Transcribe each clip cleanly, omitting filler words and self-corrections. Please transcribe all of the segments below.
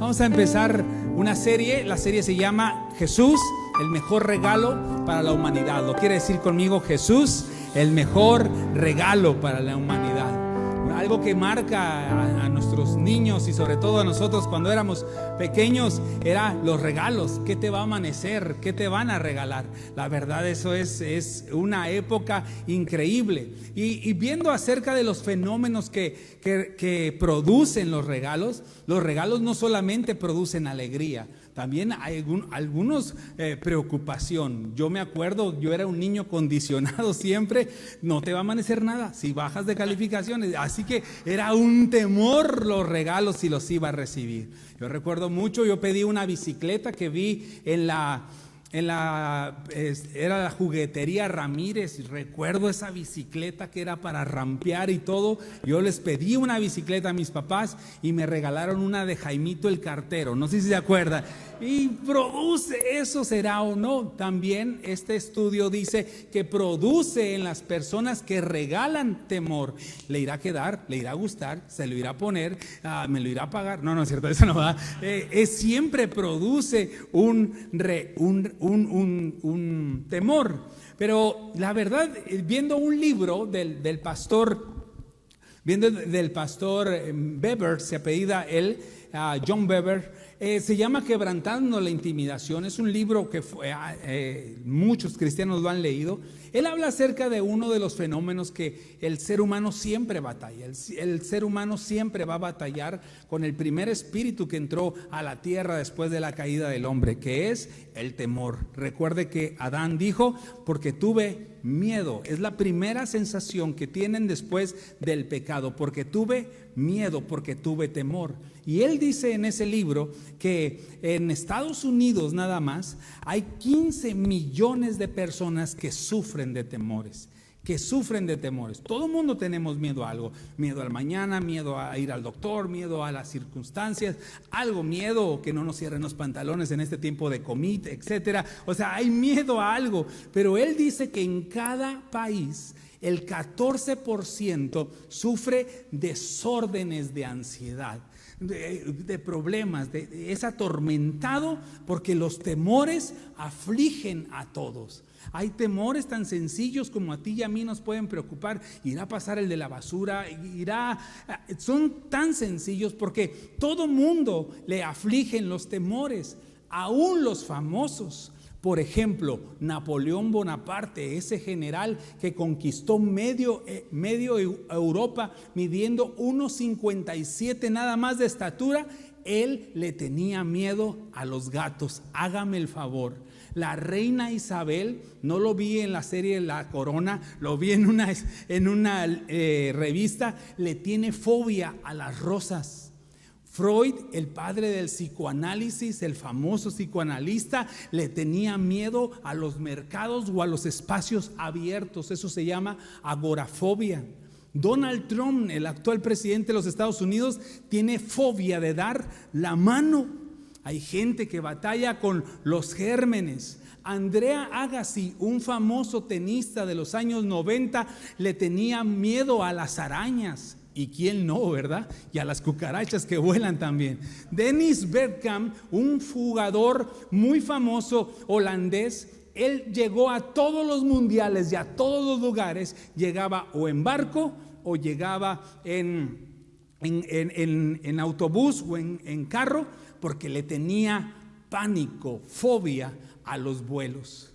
Vamos a empezar una serie. La serie se llama Jesús, el mejor regalo para la humanidad. ¿Lo quiere decir conmigo? Jesús, el mejor regalo para la humanidad. Algo que marca a nuestros niños y sobre todo a nosotros cuando éramos pequeños era los regalos. ¿Qué te va a amanecer? ¿Qué te van a regalar? La verdad, eso es una época increíble. Y viendo acerca de los fenómenos que producen los regalos no solamente producen alegría, también hay algunos preocupación. Yo me acuerdo, yo era un niño condicionado siempre, no te va a amanecer nada si bajas de calificaciones, así que era un temor los regalos si los iba a recibir. Yo recuerdo mucho, yo pedí una bicicleta que vi era la juguetería Ramírez. Recuerdo esa bicicleta que era para rampear y todo. Yo les pedí una bicicleta a mis papás y me regalaron una de Jaimito el Cartero, no sé si se acuerdan. Y produce, eso será o no. También este estudio dice que produce en las personas que regalan temor. Le irá a quedar, le irá a gustar, se lo irá a poner, me lo irá a pagar. No es cierto, eso no va. Siempre produce un temor. Pero la verdad, viendo un libro del pastor Weber, se apellida él, John Weber, se llama Quebrantando la Intimidación. Es un libro que muchos cristianos lo han leído. Él habla acerca de uno de los fenómenos que el ser humano siempre batalla. El ser humano siempre va a batallar con el primer espíritu que entró a la tierra después de la caída del hombre, que es el temor. Recuerde que Adán dijo, porque tuve miedo. Es la primera sensación que tienen después del pecado, porque tuve miedo, porque tuve temor. Y él dice en ese libro que en Estados Unidos nada más hay 15 millones de personas que sufren de temores. Todo el mundo tenemos miedo a algo, miedo al mañana, miedo a ir al doctor, miedo a las circunstancias, miedo que no nos cierren los pantalones en este tiempo de COVID, etcétera. O sea, hay miedo a algo, pero él dice que en cada país el 14% sufre desórdenes de ansiedad, de problemas, es atormentado porque los temores afligen a todos. Hay temores tan sencillos como a ti y a mí nos pueden preocupar. Irá a pasar el de la basura, son tan sencillos porque todo mundo le afligen los temores, aún los famosos. Por ejemplo, Napoleón Bonaparte, ese general que conquistó medio Europa midiendo 1,57 nada más de estatura, él le tenía miedo a los gatos. Hágame el favor. La reina Isabel, no lo vi en la serie La Corona, lo vi en una revista, le tiene fobia a las rosas. Freud, el padre del psicoanálisis, el famoso psicoanalista, le tenía miedo a los mercados o a los espacios abiertos. Eso se llama agorafobia. Donald Trump, el actual presidente de los Estados Unidos, tiene fobia de dar la mano. Hay gente que batalla con los gérmenes. Andrea Agassi, un famoso tenista de los años 90, le tenía miedo a las arañas. ¿Y quién no, verdad? Y a las cucarachas que vuelan también. Dennis Bergkamp, un jugador muy famoso holandés, él llegó a todos los mundiales y a todos los lugares, llegaba o en barco o llegaba en autobús o en carro, porque le tenía pánico, fobia a los vuelos.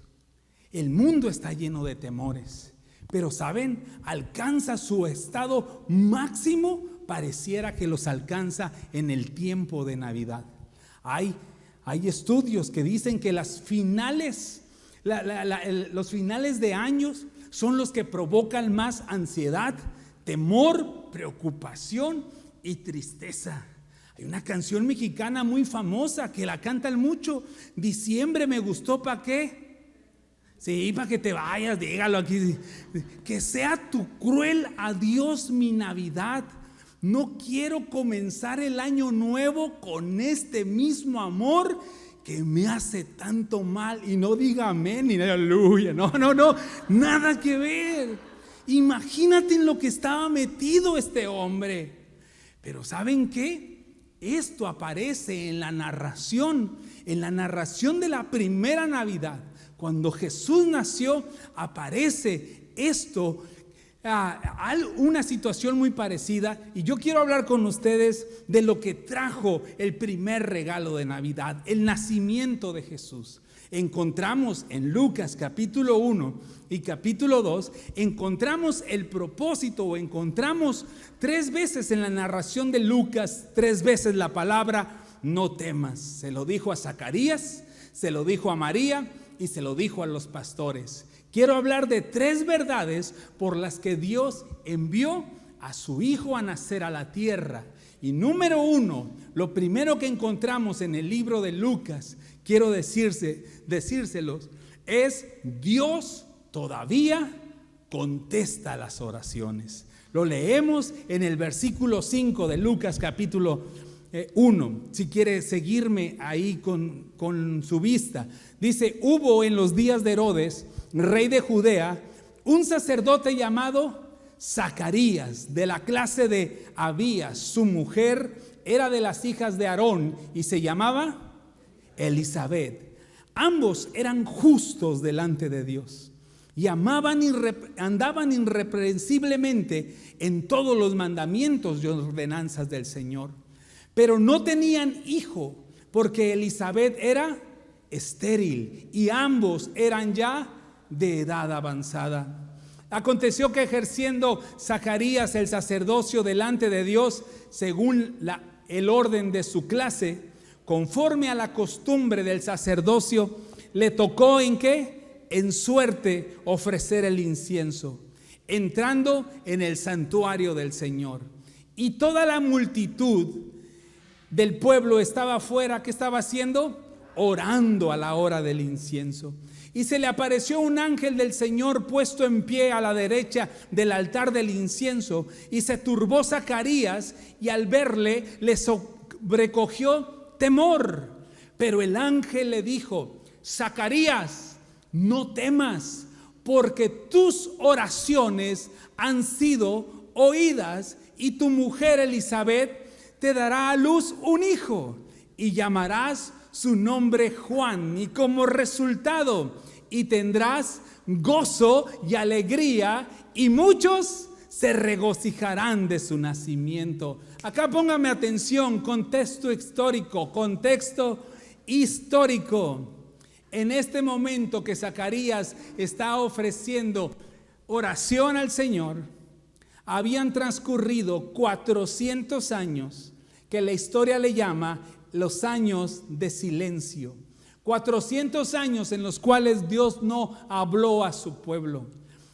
El mundo está lleno de temores. Pero ¿saben? Alcanza su estado máximo, pareciera que los alcanza en el tiempo de Navidad. Hay estudios que dicen que los finales de años son los que provocan más ansiedad, temor, preocupación y tristeza. Hay una canción mexicana muy famosa que la cantan mucho. Diciembre me gustó, ¿para qué? Sí, para que te vayas, dígalo aquí. Que sea tu cruel adiós mi Navidad. No quiero comenzar el año nuevo con este mismo amor que me hace tanto mal. Y no diga amén ni aleluya. No, nada que ver. Imagínate en lo que estaba metido este hombre. Pero ¿saben qué? esto aparece en la narración de la primera Navidad. Cuando Jesús nació, aparece esto, una situación muy parecida. Y yo quiero hablar con ustedes de lo que trajo el primer regalo de Navidad, el nacimiento de Jesús. Encontramos en Lucas capítulo 1 y capítulo 2, encontramos el propósito, o encontramos 3 veces en la narración de Lucas, 3 veces la palabra no temas. Se lo dijo a Zacarías, se lo dijo a María y se lo dijo a los pastores. Quiero hablar de 3 verdades por las que Dios envió a su Hijo a nacer a la tierra. Y número 1, lo primero que encontramos en el libro de Lucas, quiero decírselos, es: Dios todavía contesta las oraciones. Lo leemos en el versículo 5 de Lucas capítulo 1. Si quiere seguirme ahí con su vista. Dice: hubo en los días de Herodes, rey de Judea, un sacerdote llamado Zacarías, de la clase de Abías. Su mujer era de las hijas de Aarón y se llamaba Elisabet. Ambos eran justos delante de Dios y andaban irreprensiblemente en todos los mandamientos y ordenanzas del Señor. Pero no tenían hijo, porque Elisabet era estéril y ambos eran ya de edad avanzada. Aconteció que, ejerciendo Zacarías el sacerdocio delante de Dios, según el orden de su clase, conforme a la costumbre del sacerdocio, le tocó ¿en qué? En suerte ofrecer el incienso, entrando en el santuario del Señor. Y toda la multitud del pueblo estaba afuera. ¿Qué estaba haciendo? Orando a la hora del incienso. Y se le apareció un ángel del Señor puesto en pie a la derecha del altar del incienso, y se turbó Zacarías, y al verle le sobrecogió temor. Pero el ángel le dijo: Zacarías, no temas, porque tus oraciones han sido oídas, y tu mujer Elisabet te dará a luz un hijo, y llamarás su nombre Juan, y como resultado y tendrás gozo y alegría, y muchos se regocijarán de su nacimiento. Acá póngame atención, contexto histórico. En este momento que Zacarías está ofreciendo oración al Señor, habían transcurrido 400 años, que la historia le llama los años de silencio. 400 años en los cuales Dios no habló a su pueblo,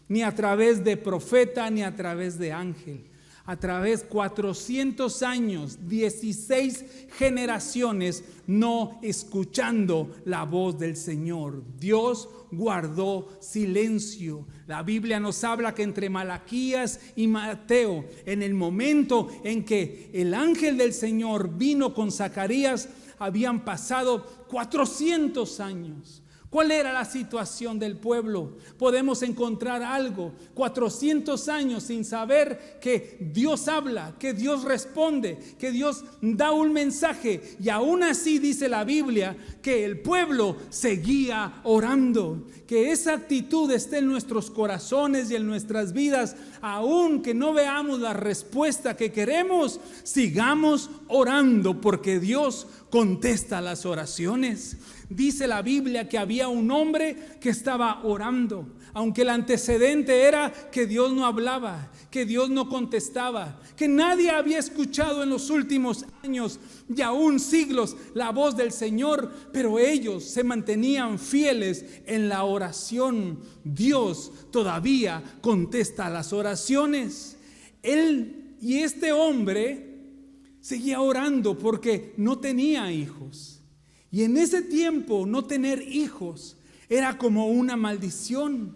ni a través de profeta, ni a través de ángel. A través 400 años, 16 generaciones no escuchando la voz del Señor. Dios guardó silencio. La Biblia nos habla que entre Malaquías y Mateo, en el momento en que el ángel del Señor vino con Zacarías, habían pasado 400 años. ¿Cuál era la situación del pueblo? Podemos encontrar algo, 400 años sin saber que Dios habla, que Dios responde, que Dios da un mensaje. Y aún así dice la Biblia que el pueblo seguía orando. Que esa actitud esté en nuestros corazones y en nuestras vidas. Aun que no veamos la respuesta que queremos, sigamos orando, porque Dios contesta las oraciones. Dice la Biblia que había un hombre que estaba orando, aunque el antecedente era que Dios no hablaba, que Dios no contestaba, que nadie había escuchado en los últimos años y aún siglos la voz del Señor, pero ellos se mantenían fieles en la oración. Dios todavía contesta las oraciones. Este hombre seguía orando porque no tenía hijos. Y en ese tiempo no tener hijos era como una maldición.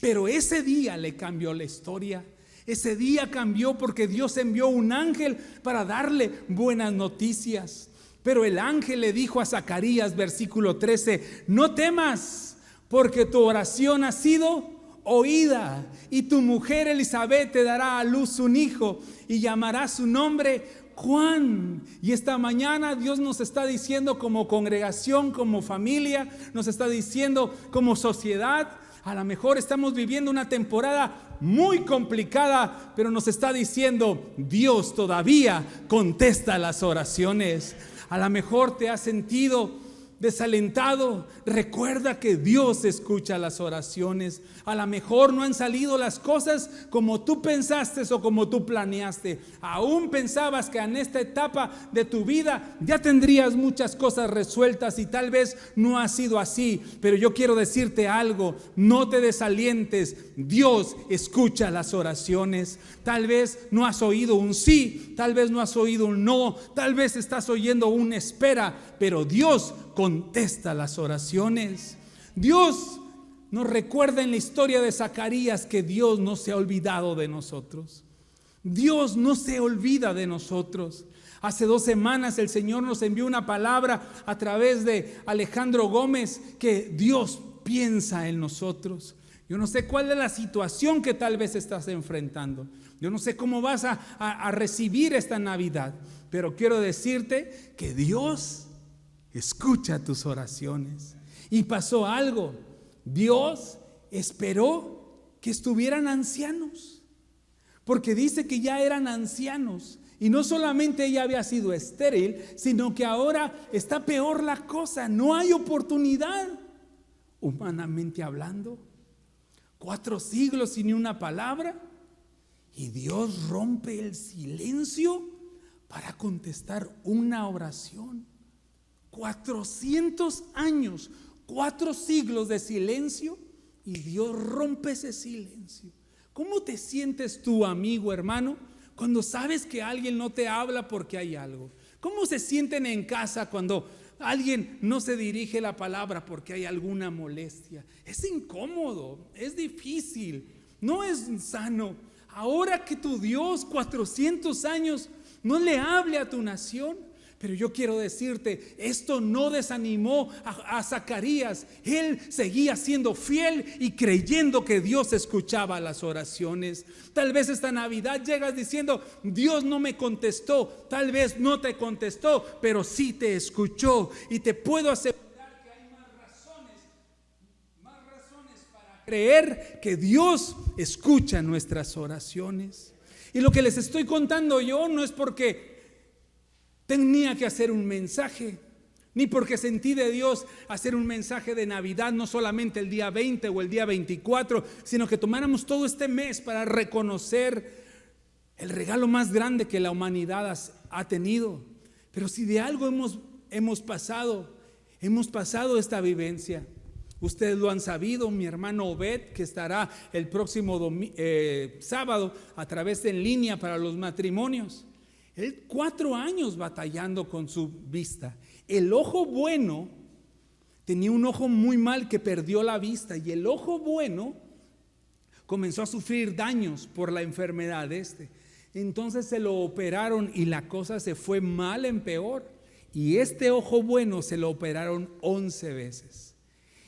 Pero ese día le cambió la historia. Ese día cambió porque Dios envió un ángel para darle buenas noticias. Pero el ángel le dijo a Zacarías, versículo 13: no temas, porque tu oración ha sido oída, y tu mujer Elisabet te dará a luz un hijo, y llamará su nombre Juan. Y esta mañana Dios nos está diciendo como congregación, como familia, nos está diciendo como sociedad, a lo mejor estamos viviendo una temporada muy complicada, pero nos está diciendo, Dios todavía contesta las oraciones. A lo mejor te has sentido desalentado, recuerda que Dios escucha las oraciones. A lo mejor no han salido las cosas como tú pensaste o como tú planeaste. Aún pensabas que en esta etapa de tu vida ya tendrías muchas cosas resueltas y tal vez no ha sido así. Pero yo quiero decirte algo, no te desalientes. Dios escucha las oraciones. Tal vez no has oído un sí, tal vez no has oído un no, tal vez estás oyendo un espera, pero Dios contesta las oraciones. Dios nos recuerda en la historia de Zacarías que Dios no se ha olvidado de nosotros. Dios no se olvida de nosotros. Hace 2 semanas el Señor nos envió una palabra a través de Alejandro Gómez que Dios piensa en nosotros. Yo no sé cuál es la situación que tal vez estás enfrentando. Yo no sé cómo vas a recibir esta Navidad, pero quiero decirte que Dios escucha tus oraciones. Y pasó algo. Dios esperó que estuvieran ancianos, porque dice que ya eran ancianos. Y no solamente ella había sido estéril, sino que ahora está peor la cosa. No hay oportunidad, humanamente hablando. 4 siglos sin ni una palabra. Y Dios rompe el silencio para contestar una oración. 400 años, 4 siglos de silencio, y Dios rompe ese silencio. ¿Cómo te sientes tú, amigo, hermano, cuando sabes que alguien no te habla porque hay algo? ¿Cómo se sienten en casa cuando alguien no se dirige la palabra porque hay alguna molestia? Es incómodo, es difícil, no es sano. Ahora que tu Dios 400 años no le hable a tu nación. Pero yo quiero decirte, esto no desanimó a Zacarías. Él seguía siendo fiel y creyendo que Dios escuchaba las oraciones. Tal vez esta Navidad llegas diciendo, Dios no me contestó. Tal vez no te contestó, pero sí te escuchó. Y te puedo asegurar que hay más razones para creer que Dios escucha nuestras oraciones. Y lo que les estoy contando yo no es porque tenía que hacer un mensaje, ni porque sentí de Dios hacer un mensaje de Navidad, no solamente el día 20 o el día 24, sino que tomáramos todo este mes para reconocer el regalo más grande que la humanidad ha tenido. Pero si de algo hemos pasado esta vivencia. Ustedes lo han sabido, mi hermano Obed, que estará el próximo sábado a través de en línea para los matrimonios. Él 4 años batallando con su vista. El ojo bueno tenía un ojo muy mal que perdió la vista, y el ojo bueno comenzó a sufrir daños por la enfermedad Entonces se lo operaron y la cosa se fue mal en peor. Y este ojo bueno se lo operaron 11 veces.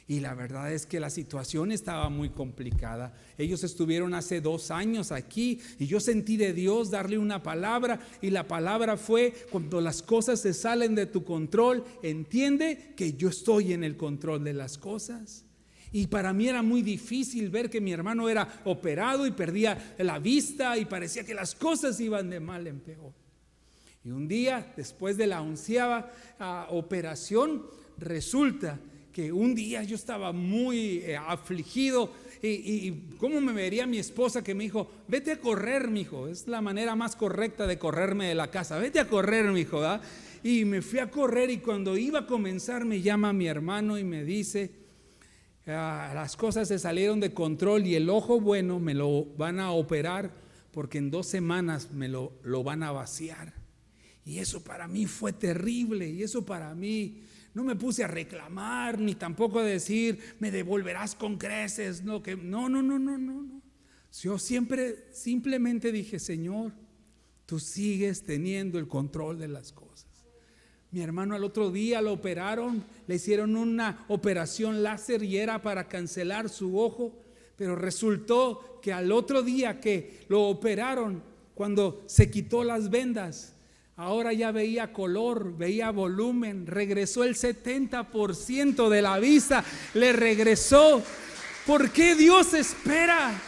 Y la verdad es que la situación estaba muy complicada. Ellos estuvieron hace 2 años aquí y yo sentí de Dios darle una palabra, y la palabra fue: cuando las cosas se salen de tu control, entiende que yo estoy en el control de las cosas. Y para mí era muy difícil ver que mi hermano era operado y perdía la vista y parecía que las cosas iban de mal en peor. Y un día, después de la 11ª operación, resulta que un día yo estaba muy afligido y cómo me vería mi esposa, que me dijo: vete a correr, mijo. Es la manera más correcta de correrme de la casa. Vete a correr, mijo, ¿verdad? Y me fui a correr, y cuando iba a comenzar me llama mi hermano y me dice: las cosas se salieron de control y el ojo bueno me lo van a operar porque en 2 semanas me lo van a vaciar. Y eso para mí fue terrible, y eso para mí... No me puse a reclamar, ni tampoco a decir: me devolverás con creces. No. Yo simplemente dije: Señor, tú sigues teniendo el control de las cosas. Mi hermano al otro día lo operaron, le hicieron una operación láser y era para cancelar su ojo, pero resultó que al otro día que lo operaron, cuando se quitó las vendas, Ahora ya veía color, veía volumen, regresó el 70% de la vista, le regresó. ¿Por qué Dios espera?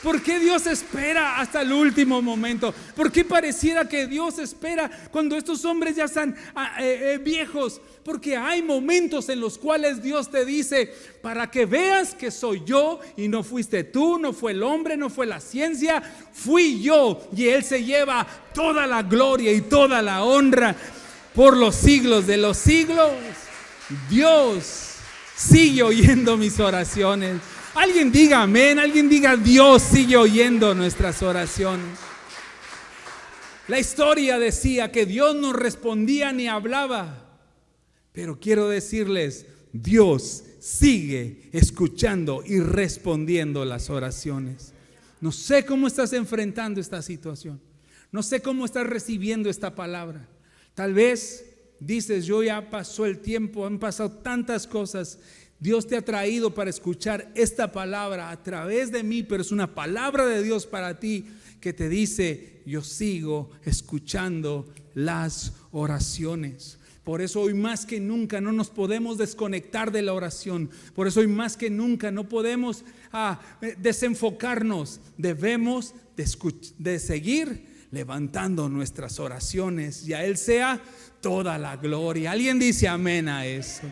¿Por qué Dios espera hasta el último momento? ¿Por qué pareciera que Dios espera cuando estos hombres ya están viejos? Porque hay momentos en los cuales Dios te dice, para que veas que soy yo y no fuiste tú, no fue el hombre, no fue la ciencia, fui yo, y Él se lleva toda la gloria y toda la honra por los siglos de los siglos. Dios sigue oyendo mis oraciones. Alguien diga amén, alguien diga Dios sigue oyendo nuestras oraciones. La historia decía que Dios no respondía ni hablaba, pero quiero decirles, Dios sigue escuchando y respondiendo las oraciones. No sé cómo estás enfrentando esta situación, no sé cómo estás recibiendo esta palabra. Tal vez dices, yo ya pasó el tiempo, han pasado tantas cosas. Dios te ha traído para escuchar esta palabra a través de mí, pero es una palabra de Dios para ti que te dice, yo sigo escuchando las oraciones. Por eso hoy más que nunca no nos podemos desconectar de la oración. Por eso hoy más que nunca no podemos desenfocarnos. Debemos de seguir levantando nuestras oraciones y a Él sea toda la gloria. ¿Alguien dice amén a eso?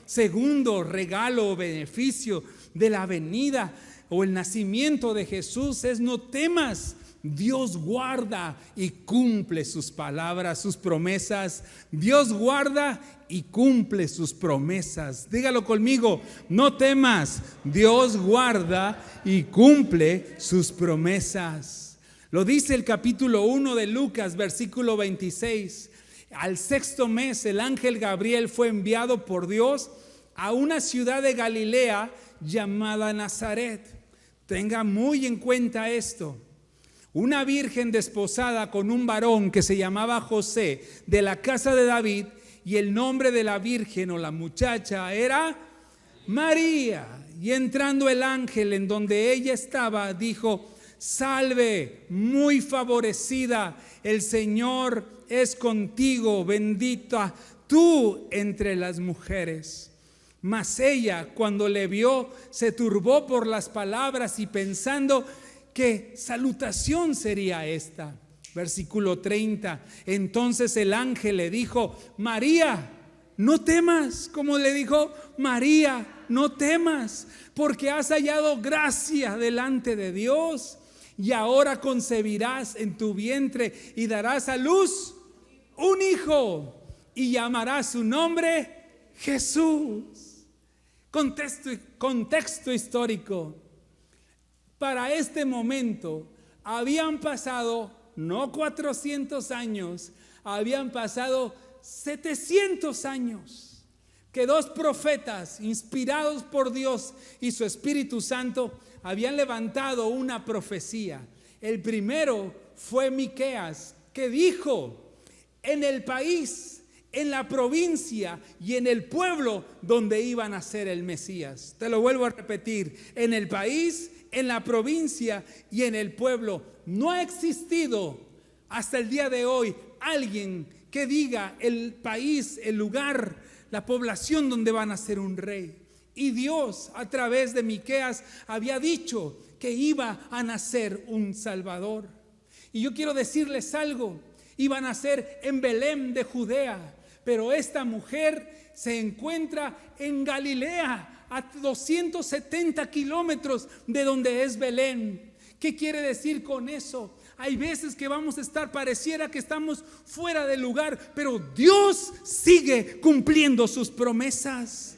Segundo regalo o beneficio de la venida o el nacimiento de Jesús es: no temas. Dios guarda y cumple sus palabras, sus promesas. Dios guarda y cumple sus promesas. Dígalo conmigo: no temas. Dios guarda y cumple sus promesas. Lo dice el capítulo 1 de Lucas, versículo 26. Al sexto mes, el ángel Gabriel fue enviado por Dios a una ciudad de Galilea llamada Nazaret. Tenga muy en cuenta esto. Una virgen desposada con un varón que se llamaba José, de la casa de David, y el nombre de la virgen o la muchacha era María. Y entrando el ángel en donde ella estaba, dijo: salve, muy favorecida, el Señor es contigo, bendita tú entre las mujeres. Mas ella, cuando le vio, se turbó por las palabras y pensando qué salutación sería esta. Versículo 30. Entonces el ángel le dijo: María, no temas. Como le dijo: María, no temas, porque has hallado gracia delante de Dios. Y ahora concebirás en tu vientre y darás a luz un hijo, y llamarás su nombre Jesús. Contexto histórico. Para este momento habían pasado no 400 años, habían pasado 700 años que dos profetas inspirados por Dios y su Espíritu Santo habían levantado una profecía. El primero fue Miqueas, que dijo: en el país, en la provincia y en el pueblo donde iba a nacer el Mesías. Te lo vuelvo a repetir: en el país, en la provincia y en el pueblo. No ha existido hasta el día de hoy alguien que diga el país, el lugar, la población donde va a nacer un rey. Y Dios, a través de Miqueas, había dicho que iba a nacer un Salvador. Y yo quiero decirles algo: iba a nacer en Belén de Judea, pero esta mujer se encuentra en Galilea, a 270 kilómetros de donde es Belén. ¿Qué quiere decir con eso? Hay veces que vamos a estar, pareciera que estamos fuera del lugar, pero Dios sigue cumpliendo sus promesas.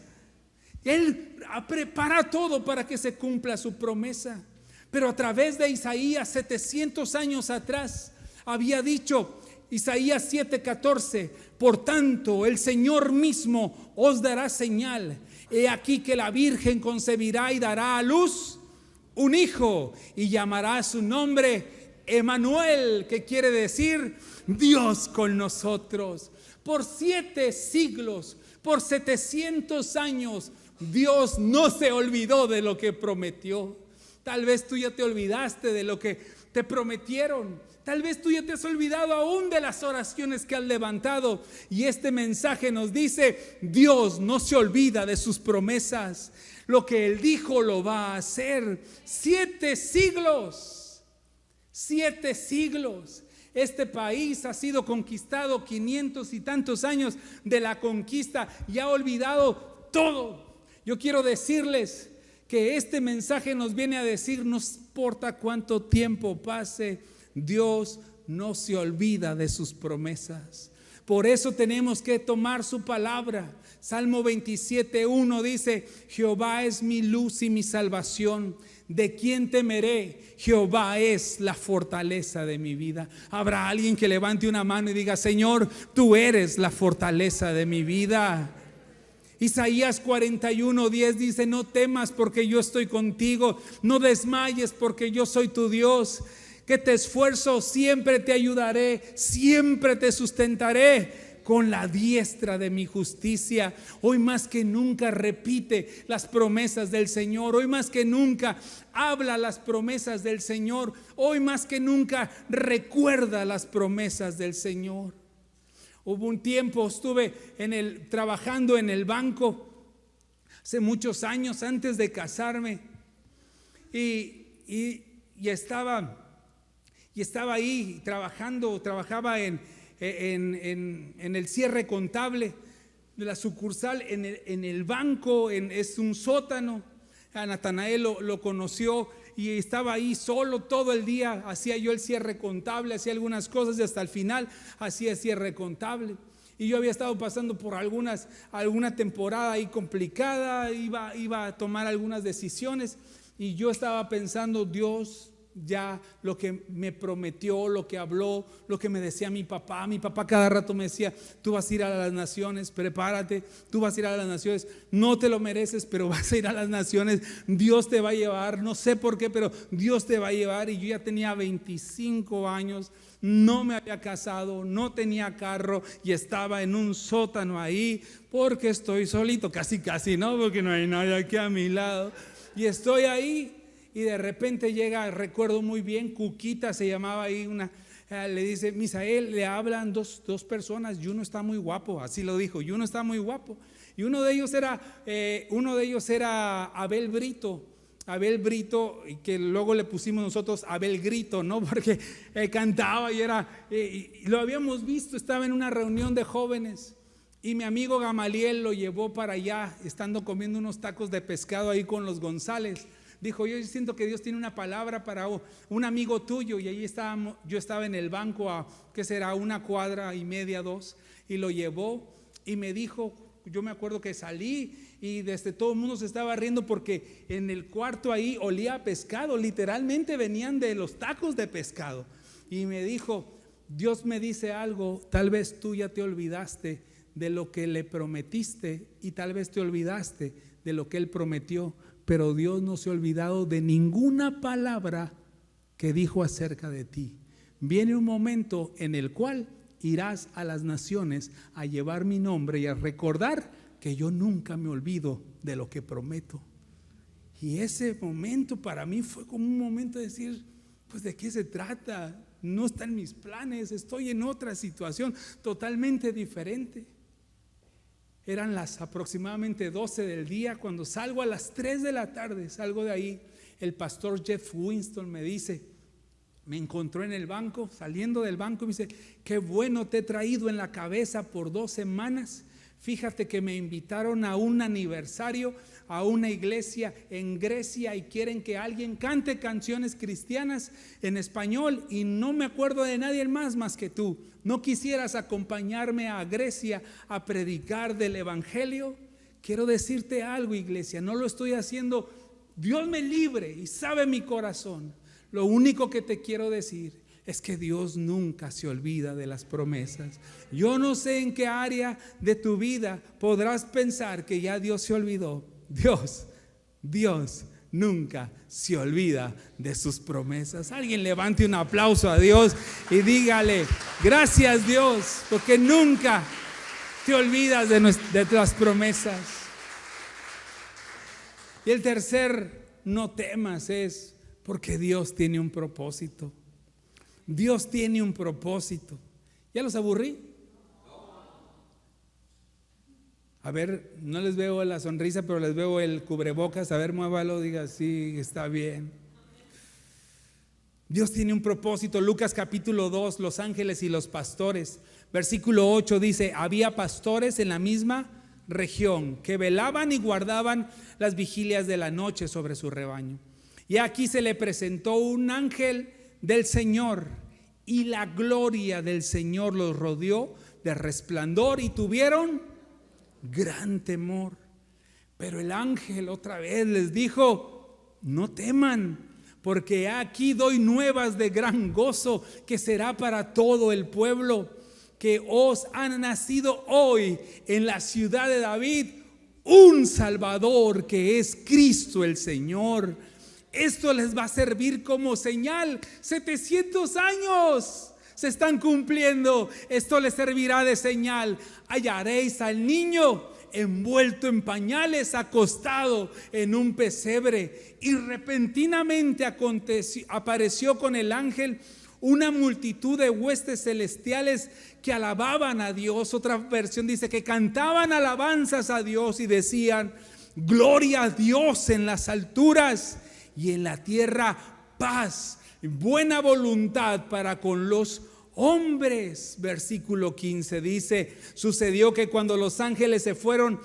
Él prepara todo para que se cumpla su promesa. Pero a través de Isaías, 700 años atrás, había dicho, Isaías 7:14: por tanto, el Señor mismo os dará señal. He aquí que la virgen concebirá y dará a luz un hijo, y llamará su nombre Emmanuel, que quiere decir Dios con nosotros. Por 7 siglos, por 700 años, Dios no se olvidó de lo que prometió. Tal vez tú ya te olvidaste de lo que te prometieron. Tal vez tú ya te has olvidado aún de las oraciones que has levantado. Y este mensaje nos dice: Dios no se olvida de sus promesas. Lo que Él dijo lo va a hacer. 7 siglos. 7 siglos. Este país ha sido conquistado 500 y tantos años de la conquista y ha olvidado todo. Yo quiero decirles que este mensaje nos viene a decir: no importa cuánto tiempo pase, Dios no se olvida de sus promesas. Por eso tenemos que tomar su palabra. Salmo 27:1 dice: Jehová es mi luz y mi salvación. ¿De quién temeré? Jehová es la fortaleza de mi vida. Habrá alguien que levante una mano y diga: Señor, tú eres la fortaleza de mi vida. Isaías 41:10 dice: no temas porque yo estoy contigo, no desmayes porque yo soy tu Dios, que te esfuerzo, siempre te ayudaré, siempre te sustentaré con la diestra de mi justicia. Hoy más que nunca repite las promesas del Señor. Hoy más que nunca habla las promesas del Señor. Hoy más que nunca recuerda las promesas del Señor. Hubo un tiempo, estuve trabajando en el banco hace muchos años antes de casarme y estaba ahí trabajaba en el cierre contable de la sucursal en el banco, es un sótano. A Natanael lo conoció y estaba ahí solo todo el día. Hacía yo el cierre contable, hacía algunas cosas y hasta el final hacía el cierre contable. Y yo había estado pasando por alguna temporada ahí complicada, iba a tomar algunas decisiones y yo estaba pensando: Dios, ya lo que me prometió, lo que habló, lo que me decía mi papá cada rato me decía: tú vas a ir a las naciones, prepárate, tú vas a ir a las naciones, no te lo mereces, pero vas a ir a las naciones, Dios te va a llevar, no sé por qué, pero Dios te va a llevar. Y yo ya tenía 25 años, no me había casado, no tenía carro y estaba en un sótano ahí porque estoy solito, casi, ¿no? Porque no hay nadie aquí a mi lado y estoy ahí. Y de repente llega, recuerdo muy bien, Cuquita se llamaba ahí, le dice: Misael, le hablan dos personas y uno está muy guapo, así lo dijo, y uno está muy guapo. Y uno de ellos era Abel Brito, que luego le pusimos nosotros Abel Grito, ¿no? Porque cantaba y lo habíamos visto, estaba en una reunión de jóvenes. Y mi amigo Gamaliel lo llevó para allá, estando comiendo unos tacos de pescado ahí con los González. Dijo: yo siento que Dios tiene una palabra para un amigo tuyo. Y ahí yo estaba en el banco a, ¿qué será? 1 cuadra y media, 2. Y lo llevó y me dijo, yo me acuerdo que salí y desde todo el mundo se estaba riendo porque en el cuarto ahí olía a pescado, literalmente venían de los tacos de pescado. Y me dijo: Dios me dice algo, tal vez tú ya te olvidaste de lo que le prometiste y tal vez te olvidaste de lo que Él prometió. Pero Dios no se ha olvidado de ninguna palabra que dijo acerca de ti. Viene un momento en el cual irás a las naciones a llevar mi nombre y a recordar que yo nunca me olvido de lo que prometo. Y ese momento para mí fue como un momento de decir: pues ¿de qué se trata? No está en mis planes, estoy en otra situación totalmente diferente. Eran las aproximadamente 12 del día cuando salgo a las 3 de la tarde, salgo de ahí. El pastor Jeff Winston me encontró en el banco, saliendo del banco, y me dice: qué bueno te he traído en la cabeza por 2 semanas. Fíjate que me invitaron a un aniversario, a una iglesia en Grecia y quieren que alguien cante canciones cristianas en español y no me acuerdo de nadie más que tú. ¿No quisieras acompañarme a Grecia a predicar del evangelio? Quiero decirte algo, iglesia, no lo estoy haciendo, Dios me libre y sabe mi corazón. Lo único que te quiero decir es que Dios nunca se olvida de las promesas. Yo no sé en qué área de tu vida podrás pensar que ya Dios se olvidó. Dios nunca se olvida de sus promesas. Alguien levante un aplauso a Dios y dígale: gracias Dios, porque nunca te olvidas de las promesas. Y el tercer no temas es: Porque Dios tiene un propósito. Dios tiene un propósito. ¿Ya los aburrí? A ver, no les veo la sonrisa, pero les veo el cubrebocas. A ver, muévalo, diga, sí, está bien. Dios tiene un propósito. Lucas capítulo 2, los ángeles y los pastores. Versículo 8 dice: había pastores en la misma región que velaban y guardaban las vigilias de la noche sobre su rebaño. Y aquí se le presentó un ángel del Señor, y la gloria del Señor los rodeó de resplandor, y tuvieron gran temor. Pero el ángel otra vez les dijo: no teman, porque aquí doy nuevas de gran gozo, que será para todo el pueblo, que os ha nacido hoy en la ciudad de David un Salvador, que es Cristo el Señor. Esto les va a servir como señal. 700 años se están cumpliendo. Esto les servirá de señal. Hallaréis al niño envuelto en pañales, acostado en un pesebre. Y repentinamente apareció con el ángel una multitud de huestes celestiales que alababan a Dios. Otra versión dice que cantaban alabanzas a Dios y decían: gloria a Dios en las alturas, y en la tierra paz, buena voluntad para con los hombres. Versículo 15 dice: sucedió que cuando los ángeles se fueron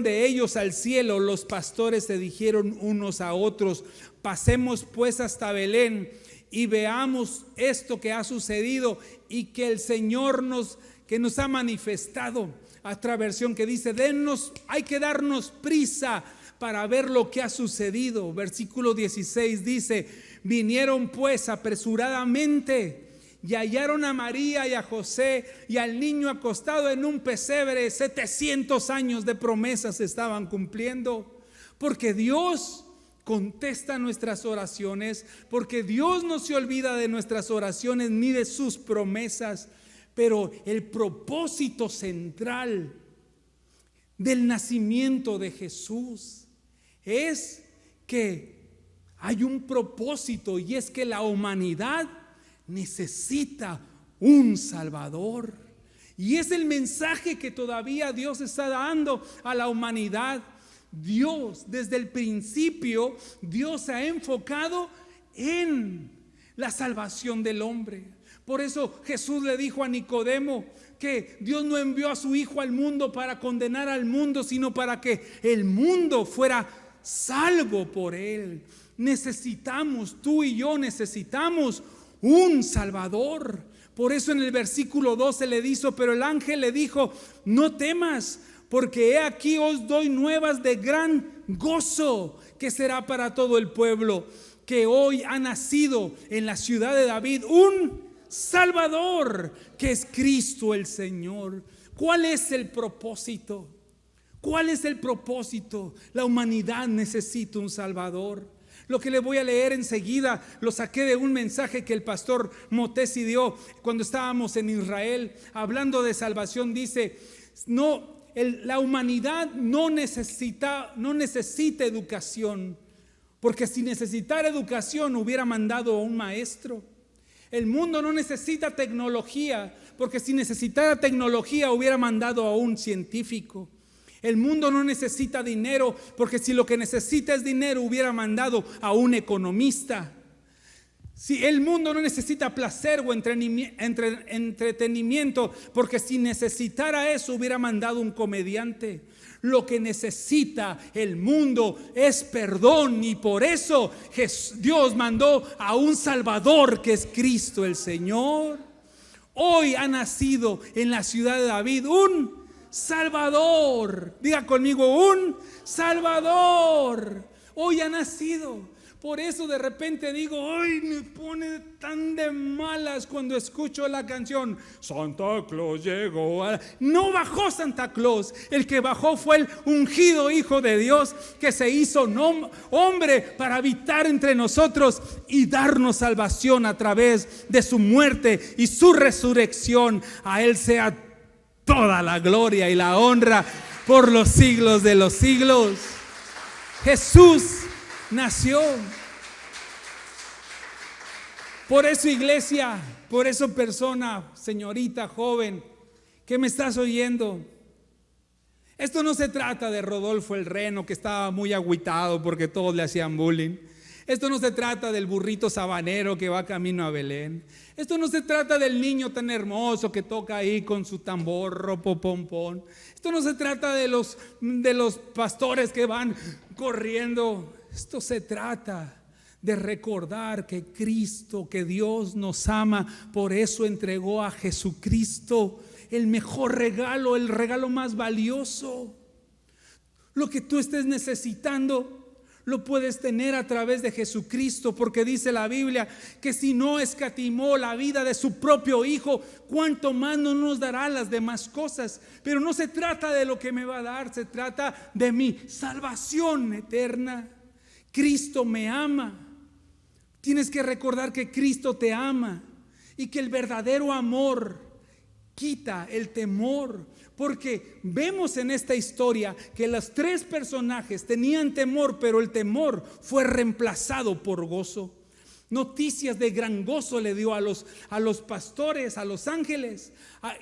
de ellos al cielo, los pastores se dijeron unos a otros: pasemos pues hasta Belén y veamos esto que ha sucedido y que el Señor nos ha manifestado. Otra versión que dice: hay que darnos prisa para ver lo que ha sucedido. Versículo 16 dice: vinieron pues apresuradamente y hallaron a María y a José y al niño acostado en un pesebre. 700 años de promesas se estaban cumpliendo, porque Dios contesta nuestras oraciones, porque Dios no se olvida de nuestras oraciones ni de sus promesas. Pero el propósito central del nacimiento de Jesús es que hay un propósito, y es que la humanidad necesita un Salvador. Y es el mensaje que todavía Dios está dando a la humanidad. Dios, desde el principio, Dios se ha enfocado en la salvación del hombre. Por eso Jesús le dijo a Nicodemo que Dios no envió a su Hijo al mundo para condenar al mundo, sino para que el mundo fuera salvo por él. Necesitamos, tú y yo necesitamos un Salvador. Por eso en el versículo 12 le dijo: pero el ángel le dijo: no temas, porque he aquí os doy nuevas de gran gozo, que será para todo el pueblo, que hoy ha nacido en la ciudad de David un Salvador, que es Cristo el Señor. ¿Cuál es el propósito? ¿Cuál es el propósito? La humanidad necesita un Salvador. Lo que le voy a leer enseguida lo saqué de un mensaje que el pastor Motesi dio cuando estábamos en Israel, hablando de salvación. Dice: la humanidad no necesita educación, porque si necesitara educación hubiera mandado a un maestro. El mundo no necesita tecnología, porque si necesitara tecnología hubiera mandado a un científico. El mundo no necesita dinero, porque si lo que necesita es dinero hubiera mandado a un economista. Si el mundo no necesita placer o entretenimiento, porque si necesitara eso hubiera mandado un comediante. Lo que necesita el mundo es perdón, y por eso Dios mandó a un Salvador, que es Cristo el Señor. Hoy ha nacido en la ciudad de David un Salvador. Diga conmigo: un Salvador. Hoy ha nacido. Por eso de repente digo: ay, me pone tan de malas cuando escucho la canción Santa Claus llegó. No bajó Santa Claus. El que bajó fue el ungido Hijo de Dios, que se hizo hombre para habitar entre nosotros y darnos salvación a través de su muerte y su resurrección. A Él sea toda la gloria y la honra por los siglos de los siglos. Jesús nació. Por eso, iglesia, por eso, persona, señorita, joven, que me estás oyendo, esto no se trata de Rodolfo el reno que estaba muy agüitado porque todos le hacían bullying. Esto no se trata del burrito sabanero que va camino a Belén. Esto no se trata del niño tan hermoso que toca ahí con su tambor, ropopompón. Esto no se trata de los pastores que van corriendo. Esto se trata de recordar que Cristo, que Dios nos ama, por eso entregó a Jesucristo el mejor regalo, el regalo más valioso. Lo que tú estés necesitando lo puedes tener a través de Jesucristo, porque dice la Biblia que si no escatimó la vida de su propio Hijo, cuánto más no nos dará las demás cosas. Pero no se trata de lo que me va a dar, se trata de mi salvación eterna. Cristo me ama. Tienes que recordar que Cristo te ama y que el verdadero amor quita el temor, porque vemos en esta historia que los tres personajes tenían temor, pero el temor fue reemplazado por gozo. Noticias de gran gozo le dio a los pastores, a los ángeles.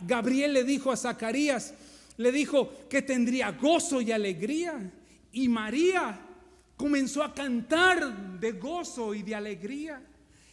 Gabriel le dijo a Zacarías, le dijo que tendría gozo y alegría, y María comenzó a cantar de gozo y de alegría.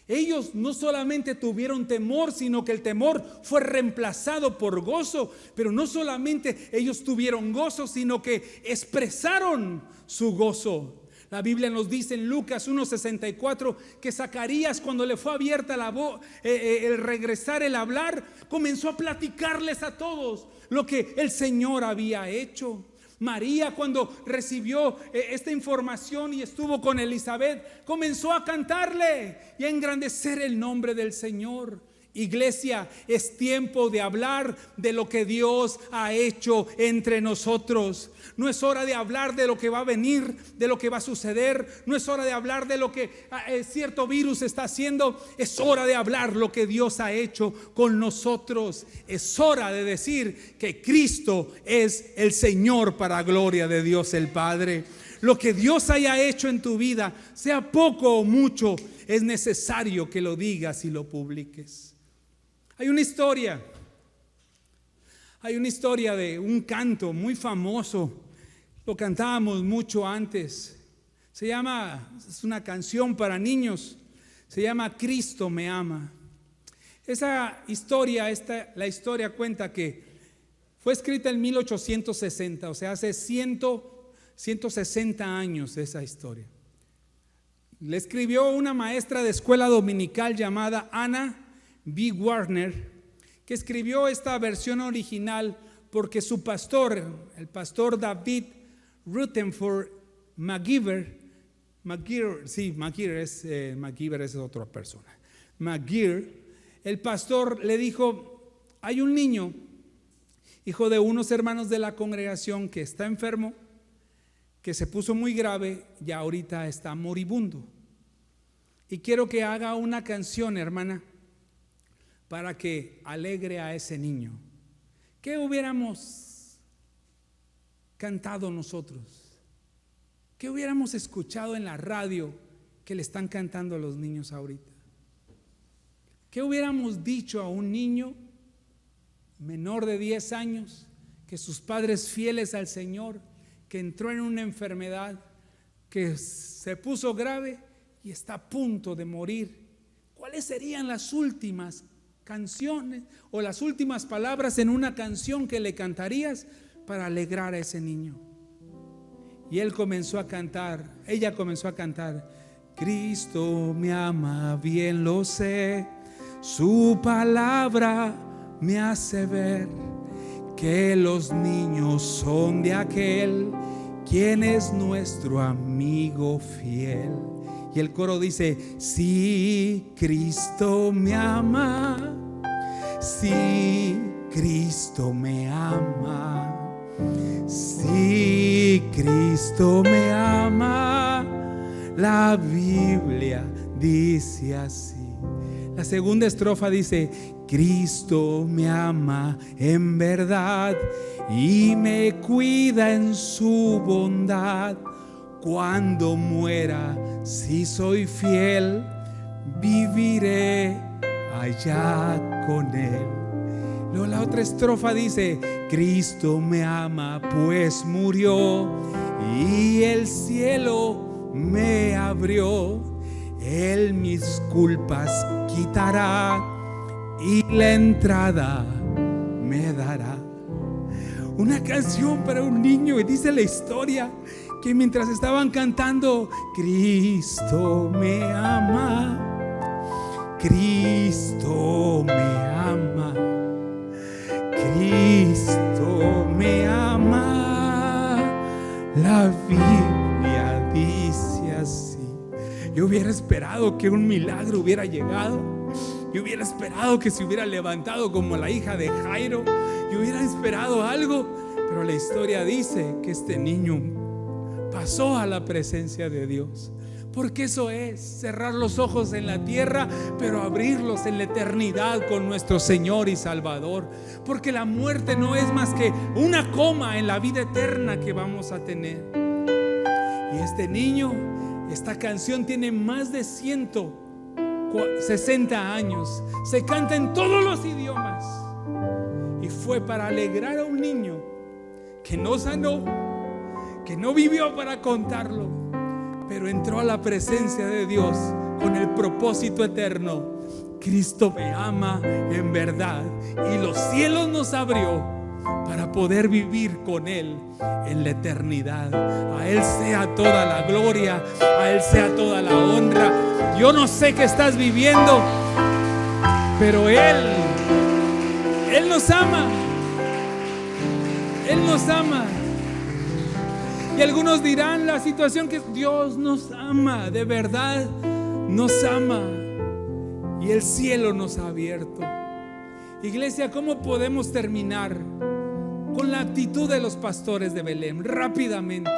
Ellos no solamente tuvieron temor, sino que el temor fue reemplazado por gozo. Pero no solamente ellos tuvieron gozo, sino que expresaron su gozo. La Biblia nos dice en Lucas 1:64 que Zacarías, cuando le fue abierta la voz, el regresar, el hablar, comenzó a platicarles a todos lo que el Señor había hecho. María, cuando recibió esta información y estuvo con Elizabeth, comenzó a cantarle y a engrandecer el nombre del Señor. Iglesia, es tiempo de hablar de lo que Dios ha hecho entre nosotros. No es hora de hablar de lo que va a venir, de lo que va a suceder. No es hora de hablar de lo que cierto virus está haciendo. Es hora de hablar lo que Dios ha hecho con nosotros. Es hora de decir que Cristo es el Señor para gloria de Dios el Padre. Lo que Dios haya hecho en tu vida, sea poco o mucho, es necesario que lo digas y lo publiques. Hay una historia de un canto muy famoso, lo cantábamos mucho antes. Es una canción para niños, se llama Cristo me ama. Esa historia, la historia cuenta que fue escrita en 1860, o sea, hace 160 años de esa historia. Le escribió una maestra de escuela dominical llamada Anna B. Warner, que escribió esta versión original porque su pastor, el pastor David Rutherford McGeever es otra persona. McGeever, el pastor le dijo: hay un niño, hijo de unos hermanos de la congregación, que está enfermo, que se puso muy grave y ahorita está moribundo. Y quiero que haga una canción, hermana, para que alegre a ese niño. ¿Qué hubiéramos cantado nosotros? ¿Qué hubiéramos escuchado en la radio que le están cantando a los niños ahorita? ¿Qué hubiéramos dicho a un niño menor de 10 años, que sus padres fieles al Señor, que entró en una enfermedad, que se puso grave y está a punto de morir? ¿Cuáles serían las últimas canciones o las últimas palabras en una canción que le cantarías para alegrar a ese niño? Y ella comenzó a cantar: Cristo me ama, bien lo sé, su palabra me hace ver que los niños son de aquel quien es nuestro amigo fiel. Y el coro dice: sí, Cristo me ama, sí, Cristo me ama, sí, Cristo me ama. La Biblia dice así. La segunda estrofa dice: Cristo me ama en verdad y me cuida en su bondad. Cuando muera, si soy fiel, viviré allá con Él. Luego la otra estrofa dice: Cristo me ama, pues murió y el cielo me abrió. Él mis culpas quitará y la entrada me dará. Una canción para un niño. Y dice la historia que mientras estaban cantando: Cristo me ama, Cristo me ama, Cristo me ama, la Biblia dice así. Yo hubiera esperado que un milagro hubiera llegado. Yo hubiera esperado que se hubiera levantado como la hija de Jairo. Yo hubiera esperado algo. Pero la historia dice que este niño pasó a la presencia de Dios. Porque eso es cerrar los ojos en la tierra, pero abrirlos en la eternidad con nuestro Señor y Salvador. Porque la muerte no es más que una coma en la vida eterna que vamos a tener. Y este niño, esta canción tiene más de 160 años. Se canta en todos los idiomas. Y fue para alegrar a un niño que no sanó, que no vivió para contarlo, pero entró a la presencia de Dios con el propósito eterno. Cristo me ama en verdad, y los cielos nos abrió para poder vivir con Él en la eternidad. A Él sea toda la gloria, a Él sea toda la honra. Yo no sé qué estás viviendo, pero Él nos ama. Él nos ama. Y algunos dirán la situación que Dios nos ama, de verdad nos ama, y el cielo nos ha abierto. Iglesia, ¿cómo podemos terminar con la actitud de los pastores de Belén? Rápidamente,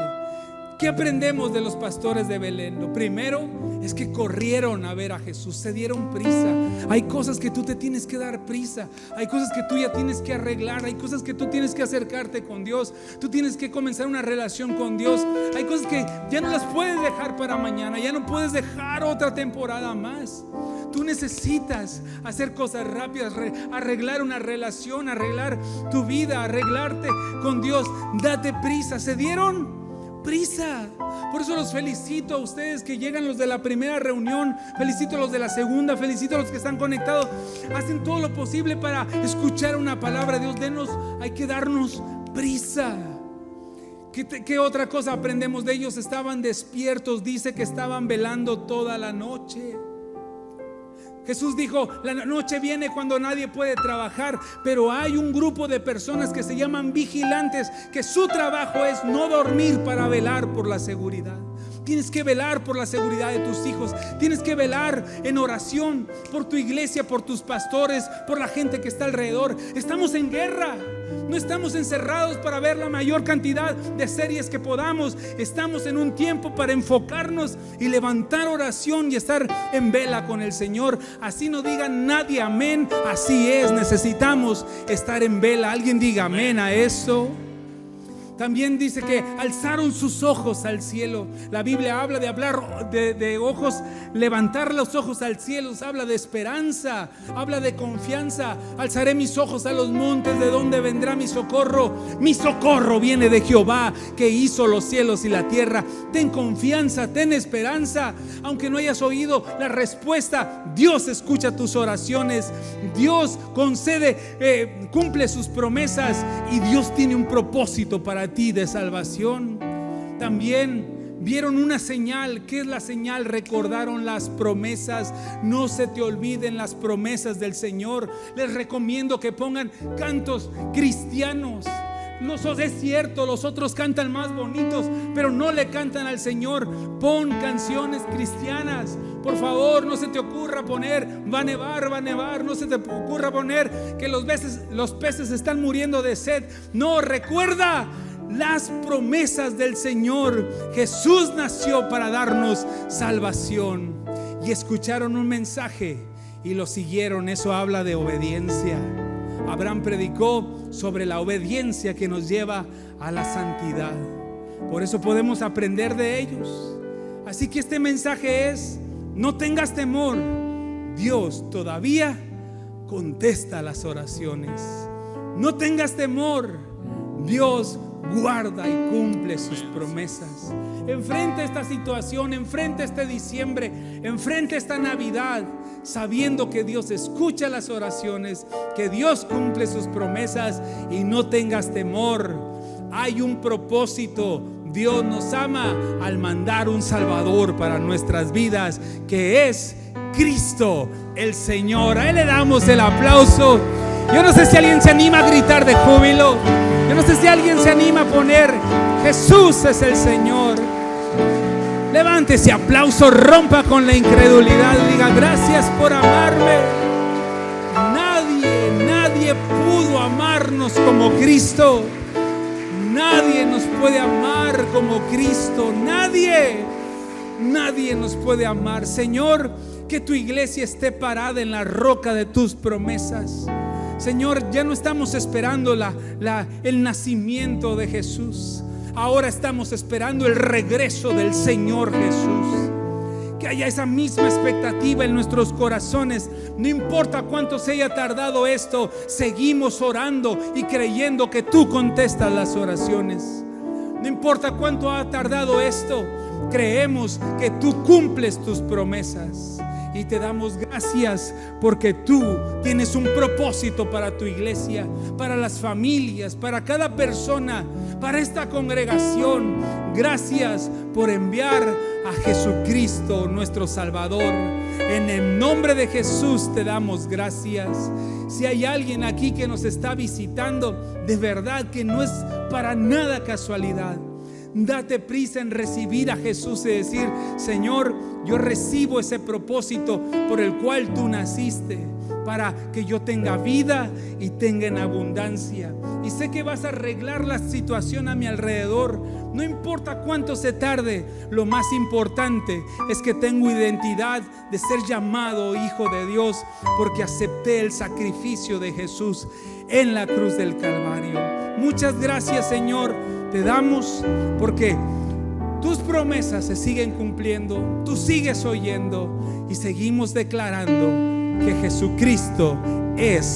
¿qué aprendemos de los pastores de Belén? Lo primero es que corrieron a ver a Jesús, se dieron prisa. Hay cosas que tú te tienes que dar prisa, hay cosas que tú ya tienes que arreglar, hay cosas que tú tienes que acercarte con Dios, tú tienes que comenzar una relación con Dios. Hay cosas que ya no las puedes dejar para mañana, ya no puedes dejar otra temporada más. Tú necesitas hacer cosas rápidas, arreglar una relación, arreglar tu vida, arreglarte con Dios. Date prisa. Se dieron prisa. Por eso los felicito a ustedes que llegan, los de la primera reunión, felicito a los de la segunda, felicito a los que están conectados. Hacen todo lo posible para escuchar una palabra de Dios. Hay que darnos prisa. ¿Qué otra cosa aprendemos de ellos? Estaban despiertos, dice que estaban velando toda la noche. Jesús dijo: la noche viene cuando nadie puede trabajar, pero hay un grupo de personas que se llaman vigilantes, que su trabajo es no dormir para velar por la seguridad. Tienes que velar por la seguridad de tus hijos. Tienes que velar en oración por tu iglesia, por tus pastores, por la gente que está alrededor. Estamos en guerra. No estamos encerrados para ver la mayor cantidad de series que podamos. Estamos en un tiempo para enfocarnos y levantar oración y estar en vela con el Señor. Así no diga nadie amén. Así es, necesitamos estar en vela. Alguien diga amén a eso. También dice que alzaron sus ojos al cielo. La Biblia habla de hablar de ojos, levantar los ojos al cielo. Habla de esperanza, habla de confianza. Alzaré mis ojos a los montes, ¿de dónde vendrá mi socorro? Mi socorro viene de Jehová, que hizo los cielos y la tierra. Ten confianza, ten esperanza. Aunque no hayas oído la respuesta, Dios escucha tus oraciones. Dios concede, cumple sus promesas, y Dios tiene un propósito para ti de salvación. También vieron una señal. ¿Qué es la señal? Recordaron las promesas. No se te olviden las promesas del Señor. Les recomiendo que pongan cantos cristianos. Es cierto, los otros cantan más bonitos, pero no le cantan al Señor. Pon canciones cristianas. Por favor, no se te ocurra poner va a nevar. No se te ocurra poner que los peces están muriendo de sed. No, recuerda las promesas del Señor. Jesús nació para darnos salvación. Y escucharon un mensaje y lo siguieron. Eso habla de obediencia. Abraham predicó sobre la obediencia que nos lleva a la santidad. Por eso podemos aprender de ellos. Así que este mensaje es No tengas temor. Dios todavía contesta las oraciones. No tengas temor. Dios guarda y cumple sus promesas. Enfrenta esta situación, enfrenta este diciembre, enfrenta esta Navidad, sabiendo que Dios escucha las oraciones, que Dios cumple sus promesas, y no tengas temor. Hay un propósito. Dios nos ama al mandar un Salvador para nuestras vidas, que es Cristo el Señor. A Él le damos el aplauso. Yo no sé si alguien se anima a gritar de júbilo. Yo no sé si alguien se anima a poner: Jesús es el Señor. Levante ese aplauso, rompa con la incredulidad y diga: gracias por amarme. Nadie pudo amarnos como Cristo. Nadie nos puede amar como Cristo. Nadie nos puede amar. Señor, que tu iglesia esté parada en la roca de tus promesas. Señor, ya no estamos esperando el nacimiento de Jesús. Ahora estamos esperando el regreso del Señor Jesús. Que haya esa misma expectativa en nuestros corazones. No importa cuánto se haya tardado esto, seguimos orando y creyendo que tú contestas las oraciones. No importa cuánto ha tardado esto, creemos que tú cumples tus promesas. Y te damos gracias porque tú tienes un propósito para tu iglesia, para las familias, para cada persona, para esta congregación. Gracias por enviar a Jesucristo, nuestro Salvador. En el nombre de Jesús te damos gracias. Si hay alguien aquí que nos está visitando, de verdad que no es para nada casualidad. Date prisa en recibir a Jesús y decir: Señor, yo recibo ese propósito por el cual tú naciste, para que yo tenga vida y tenga en abundancia. Y sé que vas a arreglar la situación a mi alrededor. No importa cuánto se tarde, lo más importante es que tengo identidad de ser llamado hijo de Dios, porque acepté el sacrificio de Jesús en la cruz del Calvario. Muchas gracias, Señor, te damos, porque tus promesas se siguen cumpliendo, tú sigues oyendo, y seguimos declarando que Jesucristo es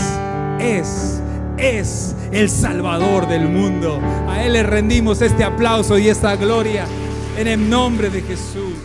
el Salvador del mundo. A Él le rendimos este aplauso y esta gloria en el nombre de Jesús.